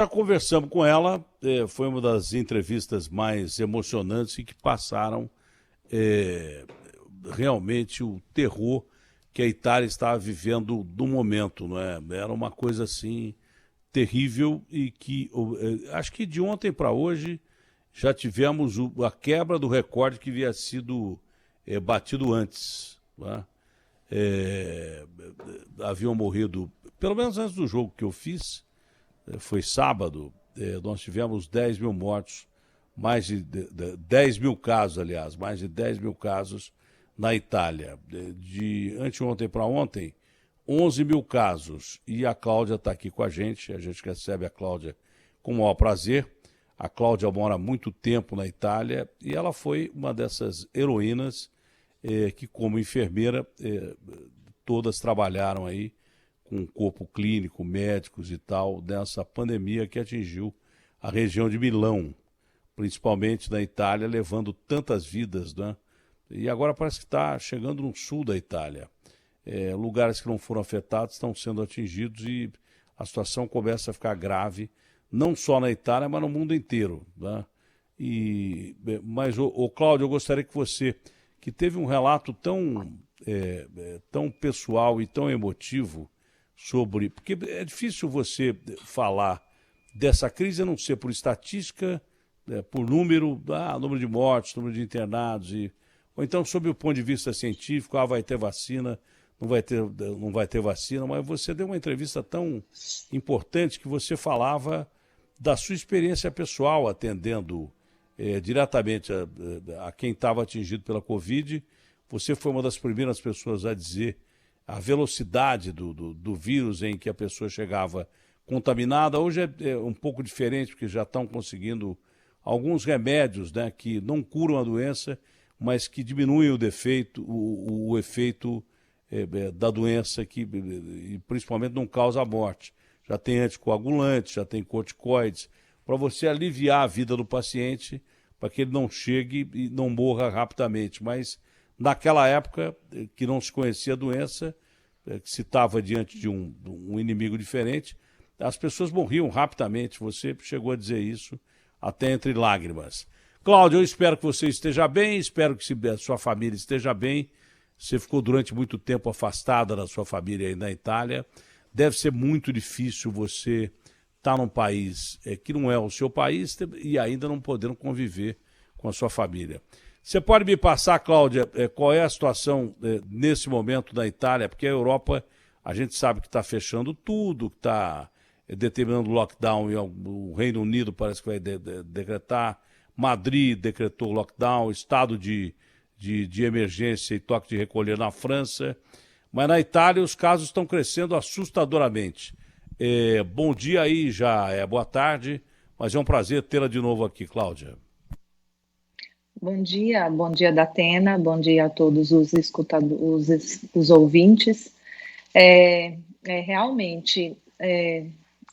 Já conversamos com ela, foi uma das entrevistas mais emocionantes e que passaram eh, realmente o terror que a Itália estava vivendo no momento, não é? Era uma coisa assim terrível e que acho que de ontem para hoje já tivemos a quebra do recorde que havia sido batido antes, não é? Eh, Haviam morrido, pelo menos antes do jogo que eu fiz, foi sábado, nós tivemos 10 mil mortos, mais de 10 mil casos, aliás, mais de 10 mil casos na Itália. De anteontem para ontem, 11 mil casos. E a Cláudia está aqui com a gente recebe a Cláudia com o maior prazer. A Cláudia mora há muito tempo na Itália e ela foi uma dessas heroínas que, como enfermeira, todas trabalharam aí com corpo clínico, médicos e tal, dessa pandemia que atingiu a região de Milão, principalmente na Itália, levando tantas vidas, né? E agora parece que está chegando no sul da Itália. Lugares que não foram afetados estão sendo atingidos e a situação começa a ficar grave, não só na Itália, mas no mundo inteiro, né? Mas, Cláudio, eu gostaria que você, que teve um relato tão pessoal e tão emotivo, porque é difícil você falar dessa crise a não ser por estatística, por número de mortes, número de internados, ou então sob o ponto de vista científico, vai ter vacina, não vai ter vacina, mas você deu uma entrevista tão importante que você falava da sua experiência pessoal atendendo diretamente a quem estava atingido pela Covid. Você foi uma das primeiras pessoas a dizer a velocidade do vírus em que a pessoa chegava contaminada. Hoje é um pouco diferente, porque já estão conseguindo alguns remédios, né, que não curam a doença, mas que diminuem o efeito da doença, e principalmente não causa a morte. Já tem anticoagulantes, já tem corticoides, para você aliviar a vida do paciente, para que ele não chegue e não morra rapidamente. Mas naquela época que não se conhecia a doença, que se estava diante de um inimigo diferente, as pessoas morriam rapidamente. Você chegou a dizer isso até entre lágrimas. Cláudio, eu espero que você esteja bem, espero que a sua família esteja bem. Você ficou durante muito tempo afastada da sua família aí na Itália. Deve ser muito difícil você estar num país que não é o seu país e ainda não podendo conviver com a sua família. Você pode me passar, Cláudia, qual é a situação nesse momento da Itália? Porque a Europa, a gente sabe que está fechando tudo, que está determinando lockdown, e o Reino Unido parece que vai decretar, Madrid decretou lockdown, estado de emergência e toque de recolher na França. Mas na Itália os casos estão crescendo assustadoramente. Bom dia aí já, boa tarde, mas é um prazer tê-la de novo aqui, Cláudia. Bom dia, Datena, bom dia a todos os escutadores, os ouvintes. Realmente,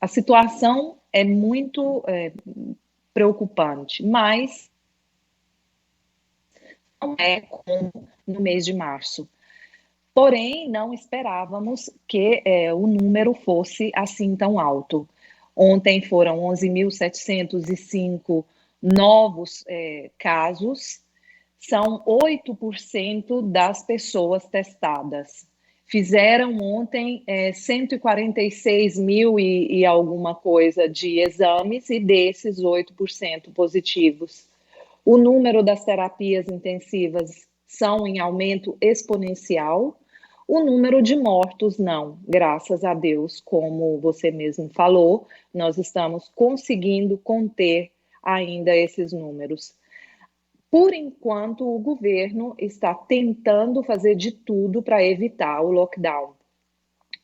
a situação é muito preocupante, mas não é como no mês de março. Porém, não esperávamos que o número fosse assim tão alto. Ontem foram 11.705 novos casos, são 8% das pessoas testadas. Fizeram ontem 146 mil e alguma coisa de exames, e desses 8% positivos. O número das terapias intensivas são em aumento exponencial. O número de mortos não, graças a Deus, como você mesmo falou, nós estamos conseguindo conter ainda esses números. Por enquanto, o governo está tentando fazer de tudo para evitar o lockdown.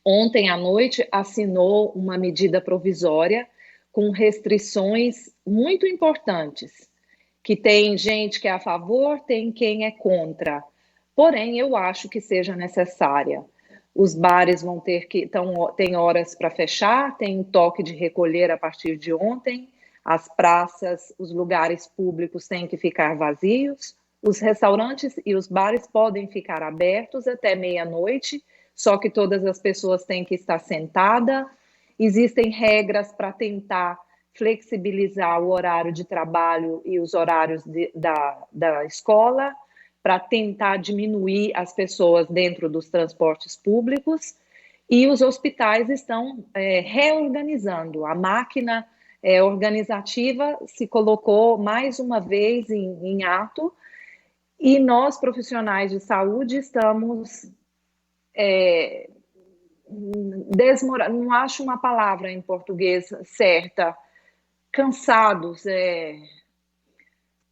Ontem à noite assinou uma medida provisória com restrições muito importantes, que tem gente que é a favor, tem quem é contra. Porém, eu acho que seja necessária. Os bares vão ter tem horas para fechar, tem um toque de recolher a partir de ontem, as praças, os lugares públicos têm que ficar vazios, os restaurantes e os bares podem ficar abertos até meia-noite, só que todas as pessoas têm que estar sentadas. Existem regras para tentar flexibilizar o horário de trabalho e os horários da escola, para tentar diminuir as pessoas dentro dos transportes públicos, e os hospitais estão reorganizando. A máquina organizativa se colocou mais uma vez em ato, e nós, profissionais de saúde, estamos não acho uma palavra em português certa, cansados,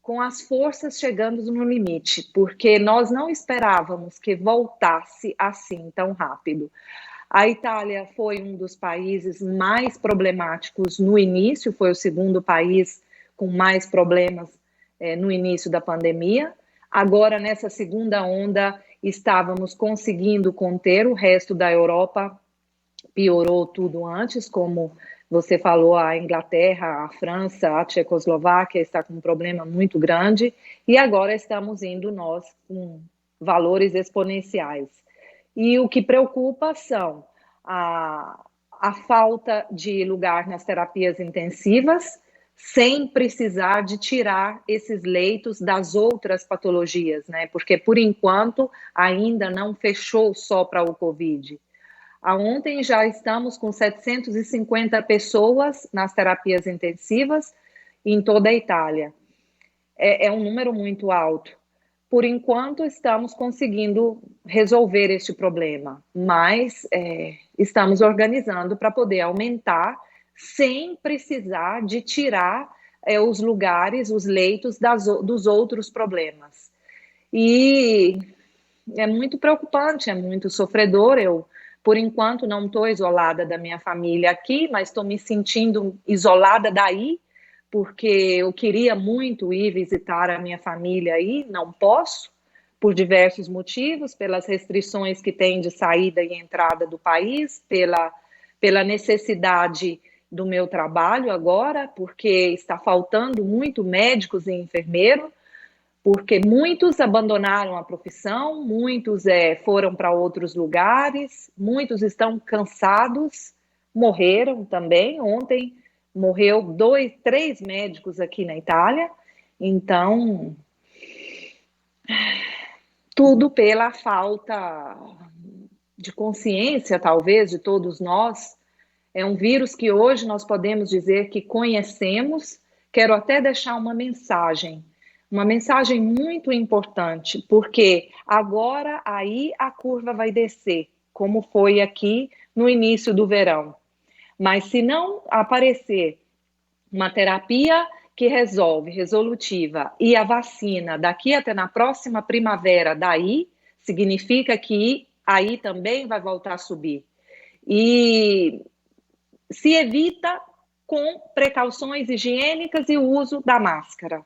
com as forças chegando no limite, porque nós não esperávamos que voltasse assim tão rápido. A Itália foi um dos países mais problemáticos no início, foi o segundo país com mais problemas no início da pandemia. Agora, nessa segunda onda, estávamos conseguindo conter, o resto da Europa piorou tudo antes, como você falou, a Inglaterra, a França, a Tchecoslováquia está com um problema muito grande, e agora estamos indo nós com valores exponenciais. E o que preocupa são a falta de lugar nas terapias intensivas, sem precisar de tirar esses leitos das outras patologias, né? Porque, por enquanto, ainda não fechou só para o Covid. Ontem já estamos com 750 pessoas nas terapias intensivas em toda a Itália. É um número muito alto. Por enquanto, estamos conseguindo resolver este problema, mas estamos organizando para poder aumentar sem precisar de tirar os lugares, os leitos dos outros problemas. E é muito preocupante, é muito sofredor. Eu, por enquanto, não estou isolada da minha família aqui, mas estou me sentindo isolada daí, porque eu queria muito ir visitar a minha família aí, não posso, por diversos motivos, pelas restrições que tem de saída e entrada do país, pela necessidade do meu trabalho agora, porque está faltando muito médicos e enfermeiros, porque muitos abandonaram a profissão, muitos foram para outros lugares, muitos estão cansados, morreram também. Ontem morreu 3 médicos aqui na Itália, então tudo pela falta de consciência, talvez, de todos nós. É um vírus que hoje nós podemos dizer que conhecemos. Quero até deixar uma mensagem muito importante, porque agora aí a curva vai descer, como foi aqui no início do verão. Mas se não aparecer uma terapia que resolve, resolutiva, e a vacina daqui até na próxima primavera daí, significa que aí também vai voltar a subir. E se evita com precauções higiênicas e o uso da máscara.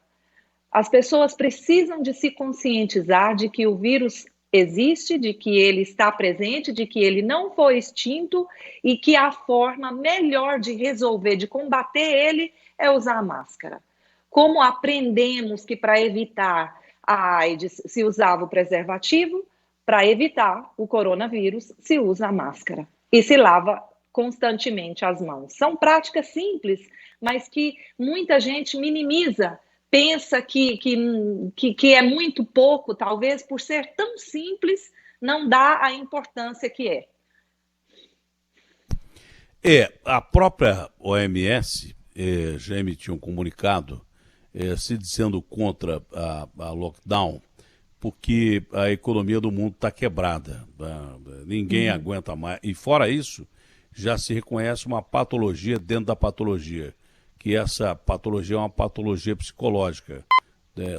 As pessoas precisam de se conscientizar de que o vírus existe, de que ele está presente, de que ele não foi extinto e que a forma melhor de resolver, de combater ele, é usar a máscara. Como aprendemos que para evitar a AIDS se usava o preservativo, para evitar o coronavírus se usa a máscara e se lava constantemente as mãos. São práticas simples, mas que muita gente minimiza, pensa que é muito pouco, talvez por ser tão simples, não dá a importância que é. A própria OMS já emitiu um comunicado se dizendo contra a lockdown, porque a economia do mundo está quebrada. Ninguém aguenta mais. E fora isso, já se reconhece uma patologia dentro da patologia, que essa patologia é uma patologia psicológica.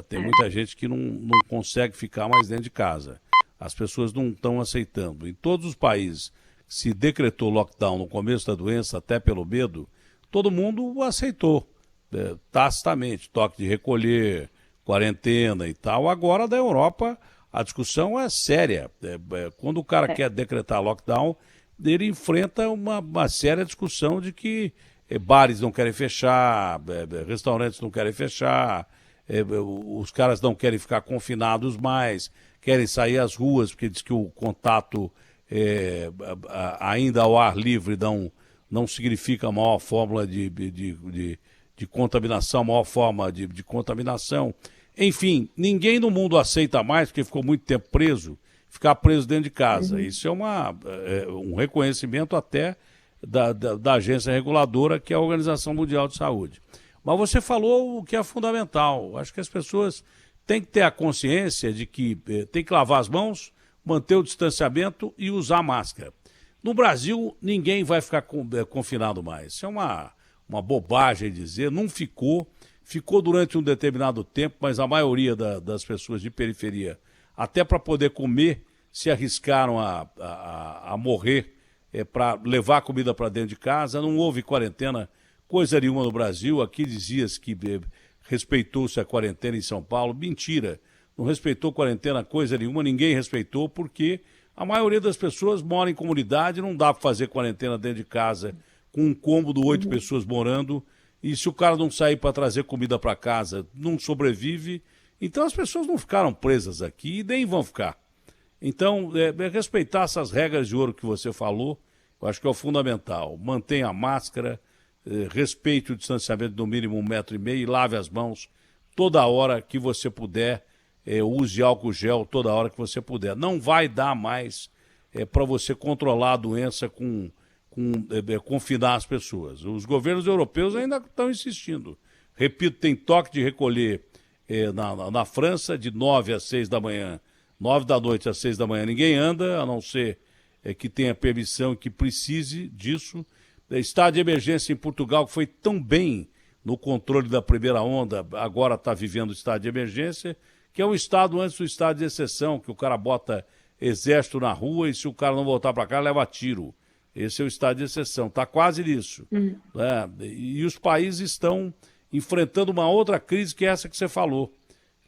Tem muita gente que não consegue ficar mais dentro de casa. As pessoas não estão aceitando. Em todos os países que se decretou lockdown no começo da doença, até pelo medo, todo mundo aceitou, tacitamente, toque de recolher, quarentena e tal. Agora, da Europa, a discussão é séria. Quando o cara quer decretar lockdown, ele enfrenta uma séria discussão de que bares não querem fechar, restaurantes não querem fechar, os caras não querem ficar confinados mais, querem sair às ruas, porque diz que o contato ainda ao ar livre não significa a maior fórmula de contaminação, a maior forma de contaminação. Enfim, ninguém no mundo aceita mais, porque ficou muito tempo preso, ficar preso dentro de casa. Isso é um reconhecimento até da agência reguladora, que é a Organização Mundial de Saúde. Mas você falou o que é fundamental. Acho que as pessoas têm que ter a consciência de que tem que lavar as mãos, manter o distanciamento e usar máscara. No Brasil, ninguém vai ficar confinado mais. Isso é uma bobagem dizer, não ficou. Ficou durante um determinado tempo, mas a maioria das pessoas de periferia, até para poder comer, se arriscaram a morrer para levar comida para dentro de casa. Não houve quarentena, coisa nenhuma no Brasil. Aqui dizia-se que respeitou-se a quarentena em São Paulo. Mentira, não respeitou quarentena coisa nenhuma, ninguém respeitou, porque a maioria das pessoas mora em comunidade, não dá para fazer quarentena dentro de casa com um cômodo, 8 pessoas morando. E se o cara não sair para trazer comida para casa, não sobrevive. Então as pessoas não ficaram presas aqui e nem vão ficar. Então, respeitar essas regras de ouro que você falou, eu acho que é o fundamental. Mantenha a máscara, respeite o distanciamento no mínimo 1,5 m e lave as mãos toda hora que você puder. Use álcool gel toda hora que você puder. Não vai dar mais para você controlar a doença confinar as pessoas. Os governos europeus ainda estão insistindo. Repito, tem toque de recolher na França de 9 às 6 da manhã, 9 da noite às 6 da manhã. Ninguém anda, a não ser que tenha permissão e que precise disso. Estado de emergência em Portugal, que foi tão bem no controle da primeira onda, agora está vivendo o estado de emergência, que é um estado antes do estado de exceção, que o cara bota exército na rua e se o cara não voltar para cá, leva tiro. Esse é o estado de exceção, está quase nisso. E os países estão enfrentando uma outra crise que é essa que você falou,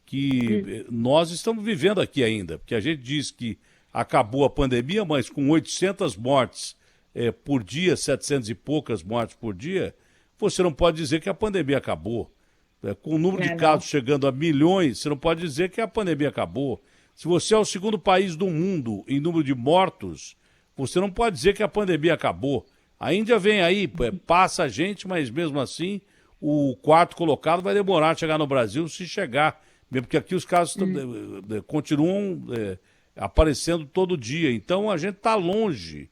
que nós estamos vivendo aqui ainda, porque a gente diz que acabou a pandemia, mas com 800 mortes por dia, 700 e poucas mortes por dia, você não pode dizer que a pandemia acabou. Com o número de casos chegando a milhões, você não pode dizer que a pandemia acabou. Se você é o segundo país do mundo em número de mortos, você não pode dizer que a pandemia acabou. A Índia vem aí, passa a gente, mas mesmo assim o quarto colocado vai demorar a chegar no Brasil, se chegar. Mesmo porque aqui os casos continuam aparecendo todo dia. Então a gente está longe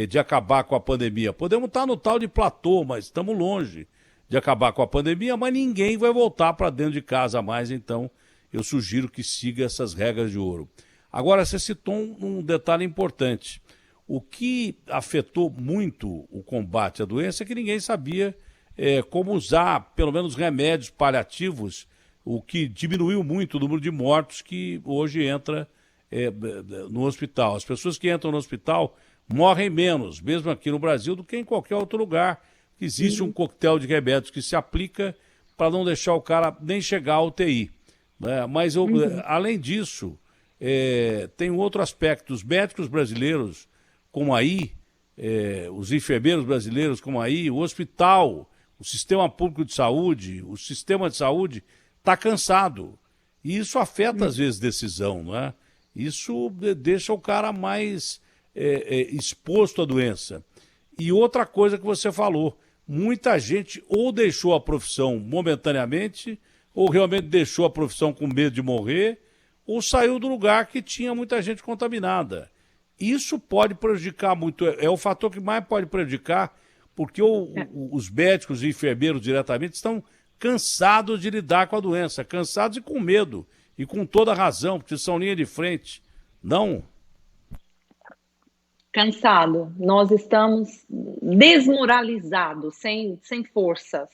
de acabar com a pandemia. Podemos estar no tal de platô, mas estamos longe de acabar com a pandemia, mas ninguém vai voltar para dentro de casa mais. Então eu sugiro que siga essas regras de ouro. Agora, você citou um detalhe importante. O que afetou muito o combate à doença é que ninguém sabia como usar, pelo menos, remédios paliativos, o que diminuiu muito o número de mortos que hoje entra no hospital. As pessoas que entram no hospital morrem menos, mesmo aqui no Brasil, do que em qualquer outro lugar. Existe um coquetel de remédios que se aplica para não deixar o cara nem chegar à UTI. Mas, além disso, tem um outro aspecto. Os médicos brasileiros, como aí, os enfermeiros brasileiros, como aí, o hospital, o sistema público de saúde, o sistema de saúde está cansado. E isso afeta, às vezes, decisão, não é? Isso deixa o cara mais exposto à doença. E outra coisa que você falou, muita gente ou deixou a profissão momentaneamente, ou realmente deixou a profissão com medo de morrer, ou saiu do lugar que tinha muita gente contaminada. Isso pode prejudicar muito, é o fator que mais pode prejudicar, porque os médicos e enfermeiros diretamente estão cansados de lidar com a doença, cansados e com medo, e com toda razão, porque são linha de frente. Não? Cansado. Nós estamos desmoralizados, sem forças.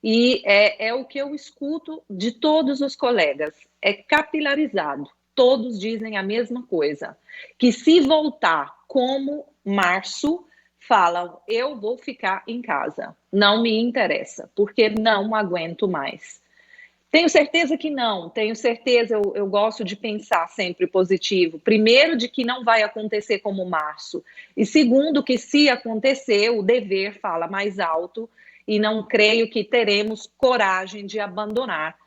E é o que eu escuto de todos os colegas. É capilarizado. Todos dizem a mesma coisa. Que se voltar como março, falam, eu vou ficar em casa. Não me interessa, porque não aguento mais. Tenho certeza que não, tenho certeza, eu gosto de pensar sempre positivo. Primeiro, de que não vai acontecer como março. E segundo, que se acontecer, o dever fala mais alto e não creio que teremos coragem de abandonar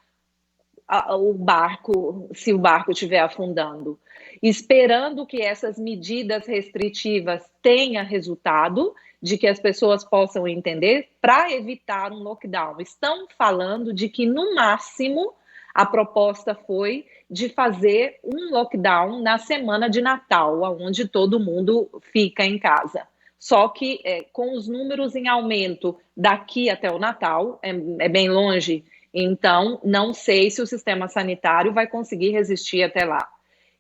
o barco, se o barco estiver afundando. Esperando que essas medidas restritivas tenham resultado, de que as pessoas possam entender para evitar um lockdown. Estão falando de que, no máximo, a proposta foi de fazer um lockdown na semana de Natal, onde todo mundo fica em casa. Só que com os números em aumento daqui até o Natal, é bem longe, então não sei se o sistema sanitário vai conseguir resistir até lá.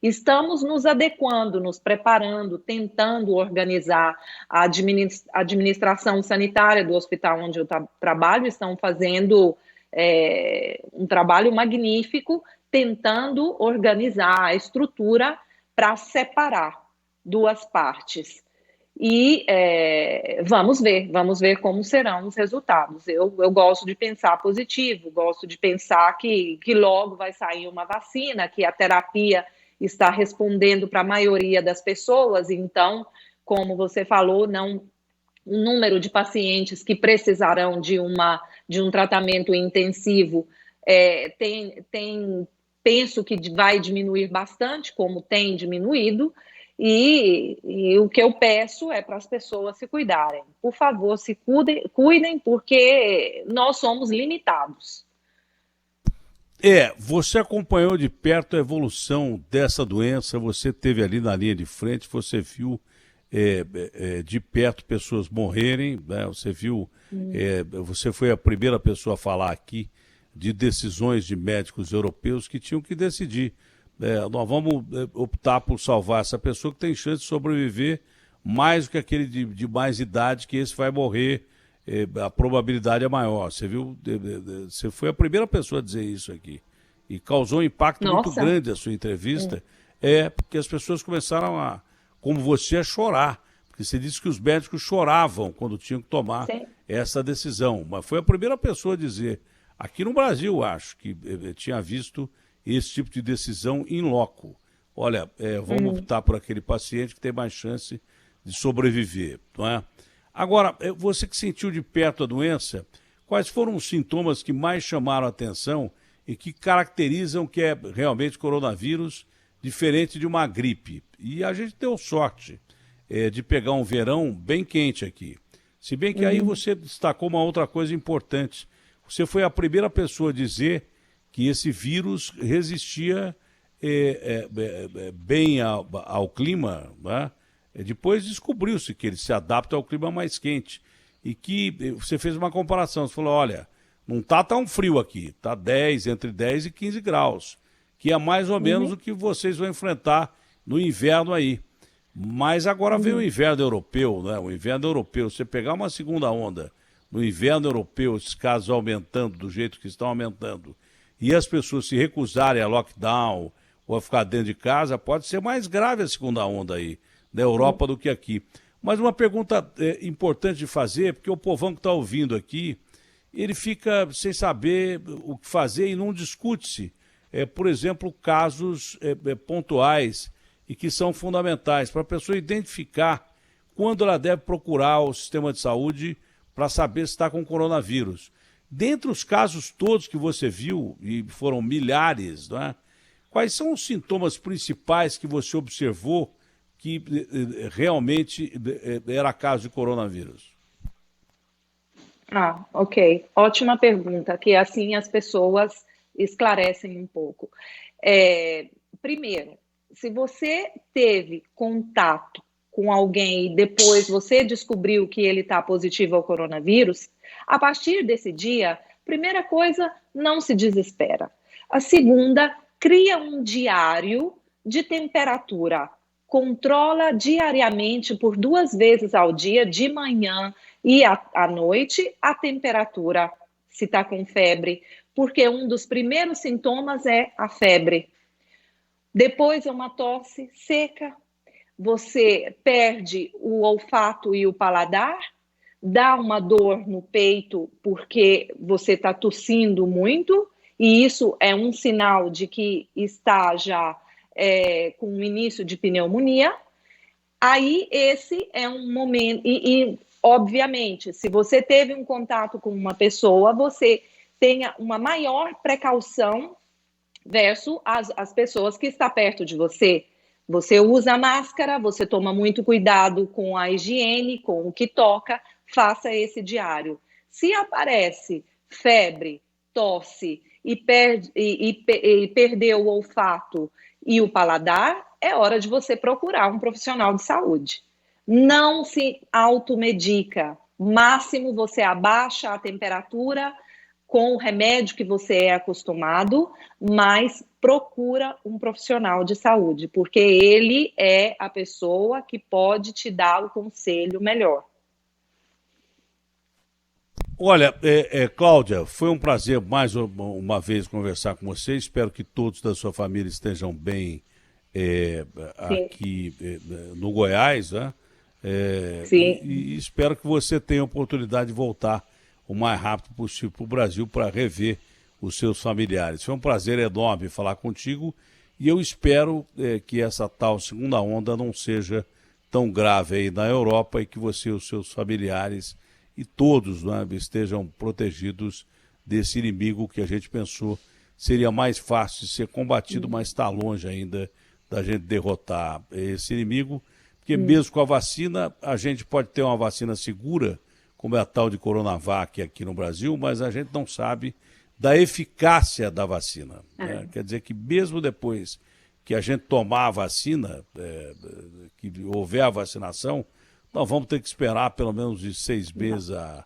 Estamos nos adequando, nos preparando, tentando organizar a administração sanitária do hospital onde eu trabalho, estão fazendo um trabalho magnífico, tentando organizar a estrutura para separar duas partes. E vamos ver como serão os resultados. Eu gosto de pensar positivo, gosto de pensar que logo vai sair uma vacina, que a terapia está respondendo para a maioria das pessoas, então, como você falou, o número de pacientes que precisarão de um tratamento intensivo penso que vai diminuir bastante, como tem diminuído, e o que eu peço é para as pessoas se cuidarem. Por favor, se cuidem, porque nós somos limitados. Você acompanhou de perto a evolução dessa doença, você esteve ali na linha de frente, você viu de perto pessoas morrerem, né? Você viu, você foi a primeira pessoa a falar aqui de decisões de médicos europeus que tinham que decidir. Nós vamos optar por salvar essa pessoa que tem chance de sobreviver mais do que aquele de mais idade, que esse vai morrer. A probabilidade é maior. Você viu? Você foi a primeira pessoa a dizer isso aqui. E causou um impacto muito grande a sua entrevista. Porque as pessoas começaram como você, a chorar. Porque você disse que os médicos choravam quando tinham que tomar essa decisão. Mas foi a primeira pessoa a dizer. Aqui no Brasil, acho que tinha visto esse tipo de decisão in loco. Olha, vamos optar por aquele paciente que tem mais chance de sobreviver, não é? Agora, você que sentiu de perto a doença, quais foram os sintomas que mais chamaram a atenção e que caracterizam que é realmente coronavírus, diferente de uma gripe? E a gente deu sorte de pegar um verão bem quente aqui. Se bem que aí você destacou uma outra coisa importante. Você foi a primeira pessoa a dizer que esse vírus resistia bem ao clima, né? Depois descobriu-se que ele se adapta ao clima mais quente. E que você fez uma comparação, você falou, olha, não está tão frio aqui, está entre 10 e 15 graus, que é mais ou menos o que vocês vão enfrentar no inverno aí. Mas agora vem o inverno europeu, né? O inverno europeu, você pegar uma segunda onda no inverno europeu, esses casos aumentando do jeito que estão aumentando, e as pessoas se recusarem a lockdown ou a ficar dentro de casa, pode ser mais grave a segunda onda aí na Europa do que aqui. Mas uma pergunta importante de fazer, porque o povão que está ouvindo aqui, ele fica sem saber o que fazer e não discute-se, por exemplo, casos pontuais e que são fundamentais para a pessoa identificar quando ela deve procurar o sistema de saúde para saber se está com coronavírus. Dentre os casos todos que você viu, e foram milhares, não é? Quais são os sintomas principais que você observou que realmente era caso de coronavírus? Ok. Ótima pergunta, que assim as pessoas esclarecem um pouco. Primeiro, se você teve contato com alguém e depois você descobriu que ele está positivo ao coronavírus, a partir desse dia, primeira coisa, não se desespera. A segunda, cria um diário de temperatura. Controla diariamente por 2 vezes ao dia, de manhã e à noite, a temperatura, se está com febre, porque um dos primeiros sintomas é a febre. Depois é uma tosse seca, você perde o olfato e o paladar, dá uma dor no peito porque você está tossindo muito, e isso é um sinal de que está já com o início de pneumonia. Aí esse é um momento, e obviamente, se você teve um contato com uma pessoa, você tenha uma maior precaução versus as pessoas que estão perto de você. Você usa a máscara, você toma muito cuidado com a higiene, com o que toca, faça esse diário. Se aparece febre, tosse e perdeu o olfato e o paladar, é hora de você procurar um profissional de saúde. Não se automedica. Máximo você abaixa a temperatura com o remédio que você é acostumado, mas procura um profissional de saúde, porque ele é a pessoa que pode te dar o conselho melhor. Olha, Cláudia, foi um prazer mais uma vez conversar com você. Espero que todos da sua família estejam bem é, Sim, aqui no Goiás, né? sim. E espero que você tenha a oportunidade de voltar o mais rápido possível para o Brasil para rever os seus familiares. Foi um prazer enorme falar contigo e eu espero que essa tal segunda onda não seja tão grave aí na Europa e que você e os seus familiares e todos, né, estejam protegidos desse inimigo que a gente pensou seria mais fácil de ser combatido, mas está longe ainda da gente derrotar esse inimigo, porque mesmo com a vacina, a gente pode ter uma vacina segura, como é a tal de Coronavac aqui no Brasil, mas a gente não sabe da eficácia da vacina, né? Quer dizer que mesmo depois que a gente tomar a vacina, que houver a vacinação, nós vamos ter que esperar pelo menos de 6 meses a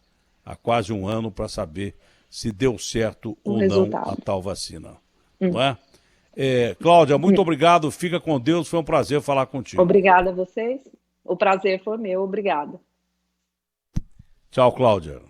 quase um ano para saber se deu certo O ou não a resultado. tal vacina. Não é? Cláudia, muito obrigado, fica com Deus, foi um prazer falar contigo. Obrigada a vocês. O prazer foi meu. Obrigada. Tchau, Cláudia.